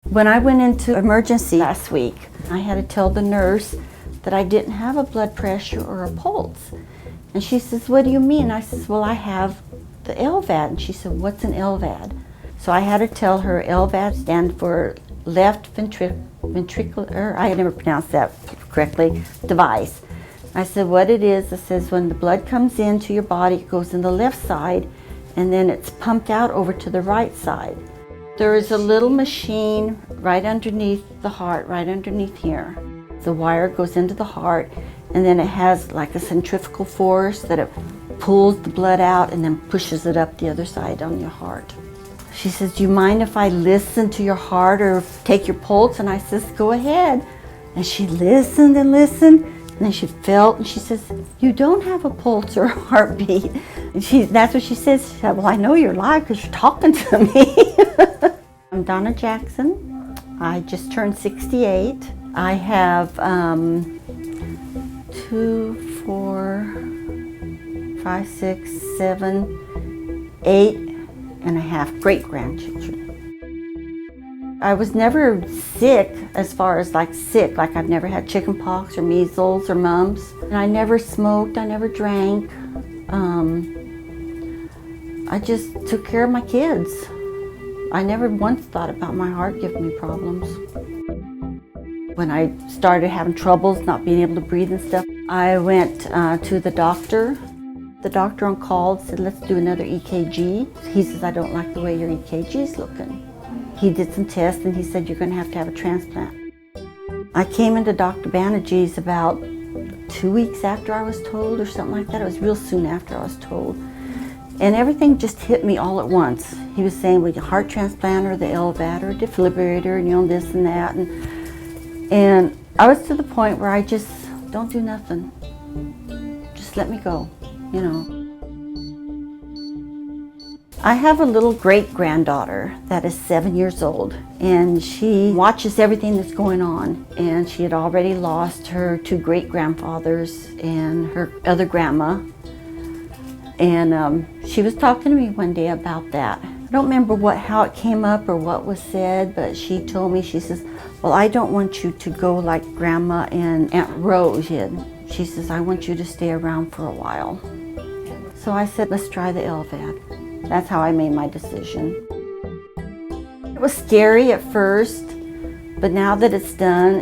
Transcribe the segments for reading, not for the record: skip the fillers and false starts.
When I went into emergency last week, I had to tell the nurse that I didn't have a blood pressure or a pulse. And she says, "What do you mean?" I says, "Well, I have the LVAD." And she said, "What's an LVAD?" So I had to tell her LVAD stands for Left Ventricular, I had never pronounced that correctly, device. I said, what it is, it says when the blood comes into your body, it goes in the left side, and then it's pumped out over to the right side. There is a little machine right underneath the heart, right underneath here. The wire goes into the heart, and then it has like a centrifugal force that it pulls the blood out and then pushes it up the other side on your heart. She says, "Do you mind if I listen to your heart or take your pulse?" And I says, "Go ahead." And she listened and listened, and then she felt, and she says, "You don't have a pulse or a heartbeat." And that's what she says. She said, "Well, I know you're alive because you're talking to me." I'm Donna Jackson. I just turned 68. I have 2, 4, 5, 6, 7, 8.5 great-grandchildren. I was never sick as far as sick, like I've never had chicken pox or measles or mumps. And I never smoked, I never drank. I just took care of my kids. I never once thought about my heart giving me problems. When I started having troubles, not being able to breathe and stuff, I went to the doctor. The doctor on call said, "Let's do another EKG." He says, "I don't like the way your EKG is looking." He did some tests and he said, "You're going to have a transplant." I came into Dr. Banerjee's about 2 weeks after I was told or something like that. It was real soon after I was told. And everything just hit me all at once. He was saying, "Well, your heart transplant or the LVAD or a defibrillator and this and that." And I was to the point where I just don't do nothing. Just let me go. I have a little great-granddaughter that is 7 years old, and she watches everything that's going on. And she had already lost her 2 great-grandfathers and her other grandma. And she was talking to me one day about that. I don't remember how it came up or what was said, but she told me, she says, "Well, I don't want you to go like Grandma and Aunt Rose did." She says, "I want you to stay around for a while." So I said, "Let's try the LVAD." That's how I made my decision. It was scary at first, but now that it's done,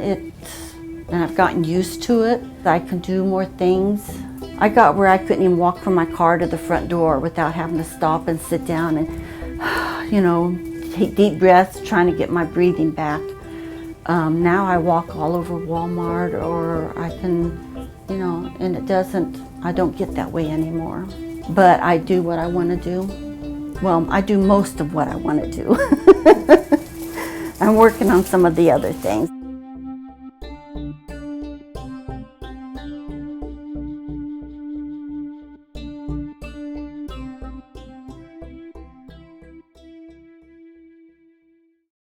and I've gotten used to it, I can do more things. I got where I couldn't even walk from my car to the front door without having to stop and sit down and, take deep breaths, trying to get my breathing back. Now I walk all over Walmart, or I can, and I don't get that way anymore. But I do what I want to do. Well, I do most of what I want to do. I'm working on some of the other things.